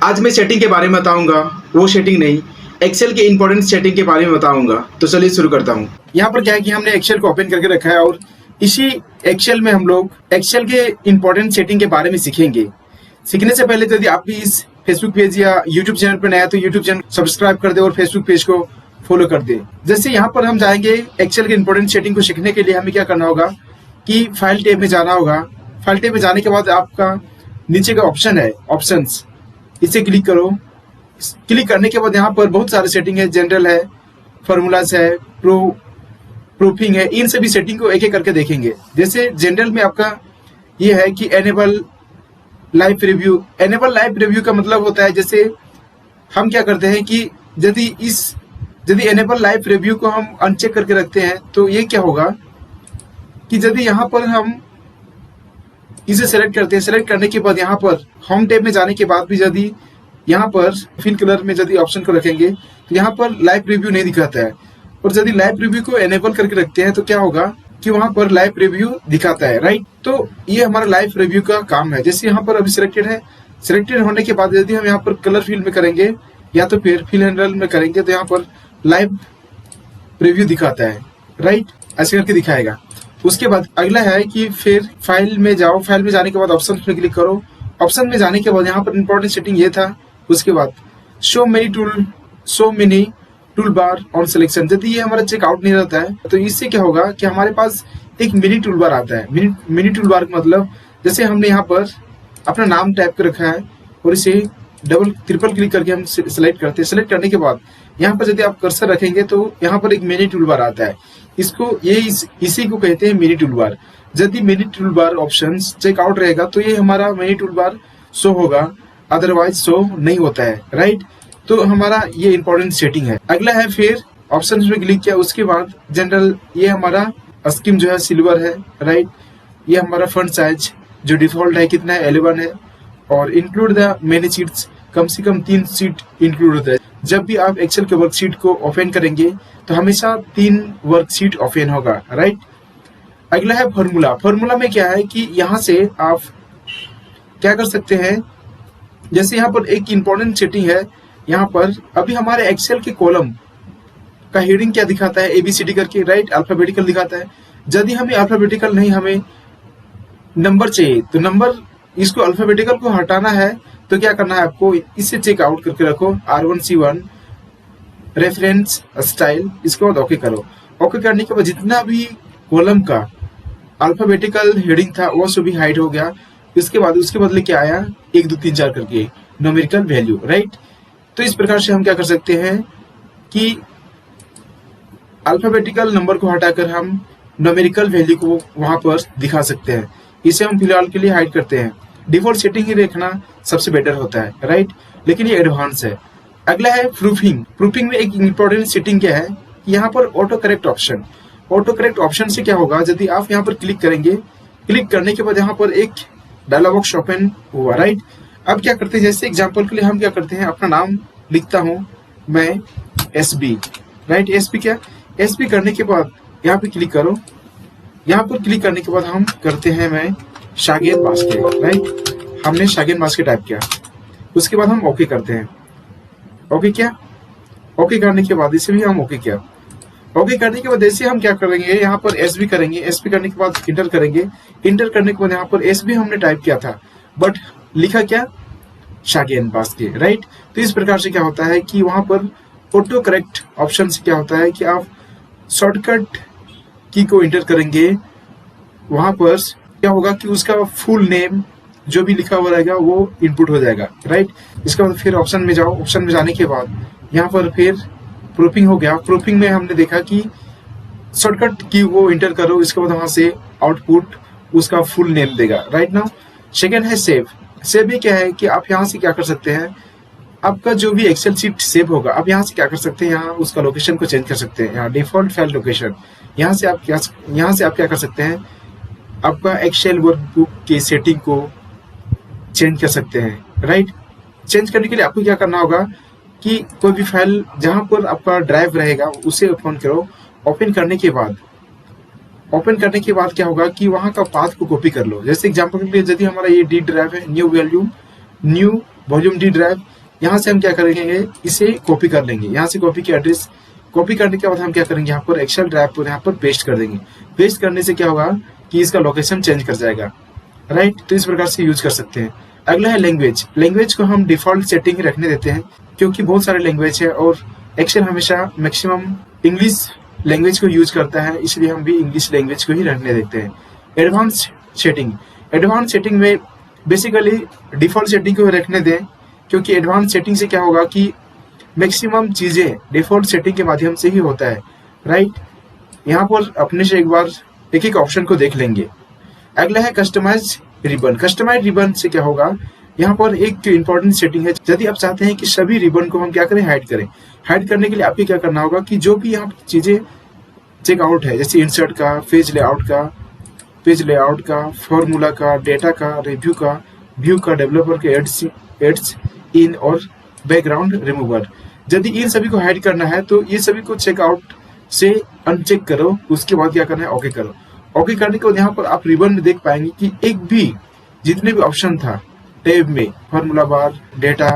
आज मैं सेटिंग के बारे में बताऊंगा, वो सेटिंग नहीं, एक्सेल के इंपॉर्टेंट सेटिंग के बारे में बताऊंगा। तो चलिए शुरू करता हूँ। यहाँ पर क्या है कि हमने एक्सेल को ओपन करके रखा है और इसी एक्सेल में हम लोग एक्सेल के इंपॉर्टेंट सेटिंग के बारे में सीखेंगे। सीखने से पहले यदि आप भी इस फेसबुक पेज या यूट्यूब चैनल पर नया तो यूट्यूब चैनल सब्सक्राइब कर दे और फेसबुक पेज को फॉलो कर दे। जैसे यहाँ पर हम जाएंगे एक्सेल के इंपॉर्टेंट सेटिंग को सीखने के लिए हमें क्या करना होगा कि फाइल टैब में जाना होगा। फाइल टैब में जाने के बाद आपका नीचे का ऑप्शन है ऑप्शंस, इसे क्लिक करो। क्लिक करने के बाद यहाँ पर बहुत सारे सेटिंग है, जनरल है, फॉर्मूलाज है, प्रूफिंग है। इन सभी सेटिंग को एक एक करके देखेंगे। जैसे जनरल में आपका ये है कि enable live review. Enable live review का मतलब होता है जैसे हम क्या करते हैं कि यदि एनेबल लाइव रिव्यू को हम अनचेक करके रखते हैं तो ये क्या होगा कि यदि यहाँ पर हम इसे सेलेक्ट करते हैं, सेलेक्ट करने के बाद यहाँ पर होम टैब में जाने के बाद भी यदि यहाँ पर फिल कलर में यदि ऑप्शन को रखेंगे तो यहाँ पर लाइव रिव्यू नहीं दिखाता है। और यदि लाइव रिव्यू को एनेबल करके रखते हैं तो क्या होगा कि वहां पर लाइव रिव्यू दिखाता है, राइट। तो ये हमारा लाइव रिव्यू का काम है। जैसे यहाँ पर अभी सिलेक्टेड है, सिलेक्टेड होने के बाद यदि हम यहाँ पर कलर फील्ड में करेंगे या तो फिर फिल हैंडल में करेंगे तो यहाँ पर लाइव रिव्यू दिखाता है, राइट, ऐसे करके दिखाएगा। उसके बाद अगला है कि फिर फाइल में जाओ। फाइल में जाने के बाद ऑप्शन में क्लिक करो। ऑप्शन में जाने के बाद यहाँ पर इंपॉर्टेंट सेटिंग ये था। उसके बाद show many tool bar on selection. यदि ये हमारा चेकआउट नहीं रहता है तो इससे क्या होगा कि हमारे पास एक मिनी टूल बार आता है। मिनी टूल बार का मतलब जैसे हमने यहाँ पर अपना नाम टाइप कर रखा है और इसे डबल ट्रिपल क्लिक करके हम सिलेक्ट करते हैं। सिलेक्ट करने के बाद यहाँ पर यदि आप कर्सर रखेंगे तो यहाँ पर एक मिनी टूल बार आता है। इसी को कहते हैं मिनी टूल बार। यदि mini tool bar option checkout रहेगा तो ये हमारा मिनी टूल बार शो होगा, अदरवाइज शो नहीं होता है, राइट। तो हमारा ये इंपॉर्टेंट सेटिंग है। अगला है फिर ऑप्शन में क्लिक किया, उसके बाद जनरल, ये हमारा स्कीम जो है सिल्वर है, राइट। ये हमारा फंड साइज जो डिफॉल्ट है कितना है 11 है। और इंक्लूड द मेनी शीट्स, कम से कम 3 शीट इंक्लूड होता है। जब भी आप एक्सेल के वर्कशीट को ओपन करेंगे तो हमेशा 3 वर्कशीट ओपन होगा, राइट। अगला है फॉर्मूला। फॉर्मूला में क्या है कि यहाँ से आप क्या कर सकते हैं, जैसे यहाँ पर एक इंपॉर्टेंट सेटिंग है। यहाँ पर अभी हमारे एक्सेल के कॉलम का हेडिंग क्या दिखाता है, ABCD करके, राइट, अल्फाबेटिकल दिखाता है। यदि हमें अल्फाबेटिकल नहीं, हमें नंबर चाहिए तो नंबर, इसको अल्फाबेटिकल को हटाना है तो क्या करना है आपको, इसे चेक आउट करके रखो, R1C1 रेफरेंस स्टाइल, इसके बाद ओके करो। ओके करने के बाद जितना भी कॉलम का अल्फाबेटिकल हेडिंग था वो सभी हाइड हो गया। उसके बदले क्या आया, 1 2 3 4 करके न्यूमेरिकल वैल्यू, राइट। तो इस प्रकार से हम क्या कर सकते हैं कि अल्फाबेटिकल नंबर को हटाकर हम न्यूमेरिकल वैल्यू को वहां पर दिखा सकते हैं। इसे हम फिलहाल के लिए हाइड करते हैं। डिफॉल्ट सेटिंग ही रखना सबसे बेटर होता है, राइट, लेकिन ये एडवांस है। अगला है प्रूफिंग। प्रूफिंग में एक इंपॉर्टेंट सेटिंग क्या है, यहाँ पर auto correct option. Auto correct option से क्या होगा, यदि आप यहाँ पर क्लिक करेंगे, क्लिक करने के बाद यहाँ पर एक डायलॉग बॉक्स ओपन हुआ, राइट। अब क्या करते हैं, जैसे एग्जांपल के लिए हम क्या करते हैं, अपना नाम लिखता हूं मैं SB, राइट। SB करने के बाद यहाँ पे क्लिक करो। यहाँ पर क्लिक करने के बाद हम करते हैं मैं शागिर बास्के, राइट। हमने शागिर बास्के टाइप किया। उसके बाद हम ओके करते हैं। ओके किया, ओके करने के बाद इसे भी हम ओके किया। ओके करने के बाद ऐसे हम क्या करेंगे, यहाँ पर SB करेंगे। SB करने के बाद इंटर करेंगे। इंटर करने के बाद यहाँ पर SB हमने टाइप किया था बट लिखा क्या, शागिन बास्के, राइट। तो इस प्रकार से क्या होता है कि वहां पर ऑटो करेक्ट ऑप्शन से क्या होता है कि आप शॉर्टकट की को इंटर करेंगे, वहां पर क्या होगा कि उसका फुल नेम जो भी लिखा हुआ रहेगा वो इनपुट हो जाएगा, राइट। इसके बाद फिर ऑप्शन में जाओ। ऑप्शन में जाने के बाद यहाँ पर फिर प्रूफिंग हो गया। प्रूफिंग में हमने देखा कि शॉर्टकट की वो इंटर करो, इसके बाद वहां से आउटपुट उसका फुल नेम देगा, राइट। नाउ सेकेंड है सेव। सेव भी क्या है कि आप यहाँ से क्या कर सकते हैं, आपका जो भी एक्सेल शीट सेव होगा आप यहाँ से क्या कर सकते हैं, यहाँ उसका लोकेशन को चेंज कर सकते हैं। यहाँ डिफॉल्ट फाइल लोकेशन, यहाँ से आप क्या कर सकते हैं, आपका एक्सेल वर्कबुक की सेटिंग को चेंज कर सकते हैं, राइट। चेंज करने के लिए आपको क्या करना होगा कि कोई भी फाइल जहां पर आपका ड्राइव रहेगा उसे ओपन करो। ओपन करने के बाद क्या होगा कि वहां का पाथ को कॉपी कर लो। जैसे एग्जांपल के लिए यदि हमारा ये डी ड्राइव है, न्यू वॉल्यूम डी ड्राइव, यहाँ से हम क्या करेंगे, इसे कॉपी कर लेंगे। यहाँ से कॉपी की एड्रेस कॉपी करने के बाद हम क्या करेंगे, यहाँ पर एक्सेल ड्राइव पर यहाँ पर पेस्ट कर देंगे। पेस्ट करने से क्या होगा कि इसका लोकेशन चेंज कर जाएगा, राइट। तो इस प्रकार से यूज कर सकते हैं। अगला है लैंग्वेज। लैंग्वेज को हम डिफॉल्ट सेटिंग ही रखने देते हैं, क्योंकि बहुत सारे लैंग्वेज है और एक्सेल हमेशा मैक्सिमम इंग्लिश लैंग्वेज को यूज करता है, इसलिए हम भी इंग्लिश लैंग्वेज को ही रखने देते हैं। Advance setting. एडवांस सेटिंग में बेसिकली डिफॉल्ट सेटिंग को रखने दें, क्योंकि एडवांस सेटिंग से क्या होगा कि मैक्सिमम चीजें डिफॉल्ट सेटिंग के माध्यम से ही होता है, राइट। यहाँ पर अपने से एक बार एक एक ऑप्शन को देख लेंगे। अगला है कस्टमाइज रिबन। कस्टमाइज रिबन से क्या होगा, यहाँ पर एक इंपॉर्टेंट सेटिंग है। यदि आप चाहते हैं कि सभी रिबन को हम क्या करें, हाइड करें। हाइड करने के लिए आपको क्या करना होगा कि जो भी यहाँ चीजें चेकआउट है, जैसे इंसर्ट का, पेज लेआउट का, फॉर्मूला का, डेटा का, रिव्यू का, व्यू का, डेवलपर के एड्स इन और बैकग्राउंड रिमूवर, यदि इन सभी को हाइड करना है तो ये सभी को चेकआउट से अनचेक करो। उसके बाद क्या करना है, ओके करो। ओके करने के बाद यहाँ पर आप रिबन में देख पाएंगे कि एक भी जितने भी ऑप्शन था टैब में, formula bar, data,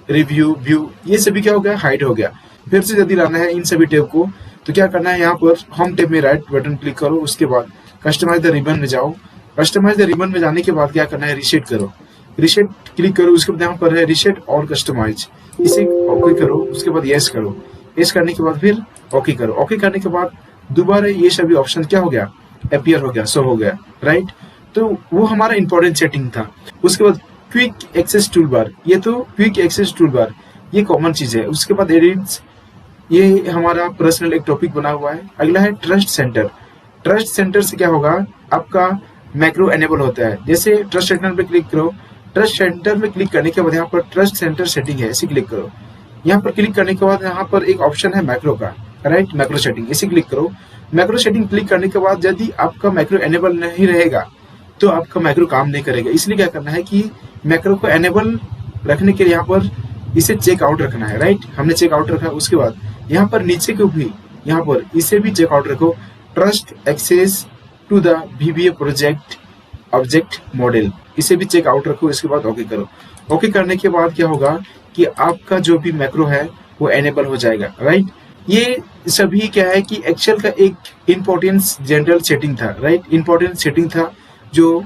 review, view, ये सभी क्या हो गया, हाइड हो गया। फिर से यदि लाना है इन सभी टैब को तो क्या करना है, यहाँ पर होम टैब में राइट बटन क्लिक करो। उसके बाद कस्टमाइज द रिबन में जाओ। कस्टमाइज द रिबन में जाने के बाद क्या करना है, रीसेट करो। रीसेट क्लिक करो। उसके बाद यहाँ पर है रीसेट और कस्टमाइज, इसे ओके करो। उसके बाद यस करो। यस करने के बाद फिर ओके करो। ओके करने के बाद दोबारा ये सभी ऑप्शन क्या हो गया, अपीयर हो गया, शो हो गया, राइट। तो वो हमारा इंपॉर्टेंट सेटिंग था। उसके बाद क्विक एक्सेस टूल बार, ये तो क्विक एक्सेस टूल बार ये कॉमन चीज है। उसके बाद एडिट्स, ये हमारा पर्सनल एक टॉपिक बना हुआ है। अगला है ट्रस्ट सेंटर। ट्रस्ट सेंटर से क्या होगा, आपका मैक्रो एनेबल होता है। जैसे ट्रस्ट सेंटर पे क्लिक करो। ट्रस्ट सेंटर में क्लिक करने के बाद यहाँ पर ट्रस्ट सेंटर सेटिंग है, इसे क्लिक करो। यहाँ पर क्लिक करने के बाद यहाँ पर एक ऑप्शन है मैक्रो का, राइट, मैक्रो सेटिंग, इसे क्लिक करो। मैक्रो सेटिंग क्लिक करने के बाद यदि आपका मैक्रो एनेबल नहीं रहेगा तो आपका मैक्रो काम नहीं करेगा। इसलिए क्या करना है कि मैक्रो को एनेबल रखने के लिए यहाँ पर इसे चेक आउट रखना है, राइट। हमने चेक आउट रखा। उसके बाद यहाँ पर नीचे को भी यहाँ पर इसे भी चेक आउट रखो। Trust access to the VBA project object model, इसे भी चेक आउट रखो। इसके बाद ओके करो। ओके करने के बाद क्या होगा कि आपका जो भी मैक्रो है वो एनेबल हो जाएगा, राइट। ये सभी क्या है कि एक्सेल का एक इम्पोर्टेंस जनरल सेटिंग था, राइट, इम्पोर्टेंट सेटिंग था जो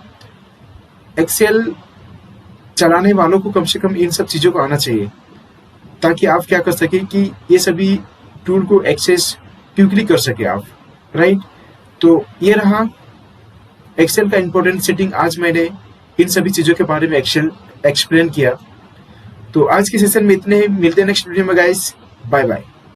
एक्सेल चलाने वालों को कम से कम इन सब चीजों को आना चाहिए, ताकि आप क्या कर सके कि ये सभी टूल को एक्सेस क्विकली कर सके आप, राइट। तो ये रहा एक्सेल का इम्पोर्टेंट सेटिंग। आज मैंने इन सभी चीजों के बारे में एक्सप्लेन किया। तो आज के सेशन में इतने, मिलते हैं नेक्स्ट वीडियो में गाइस, बाय बाय।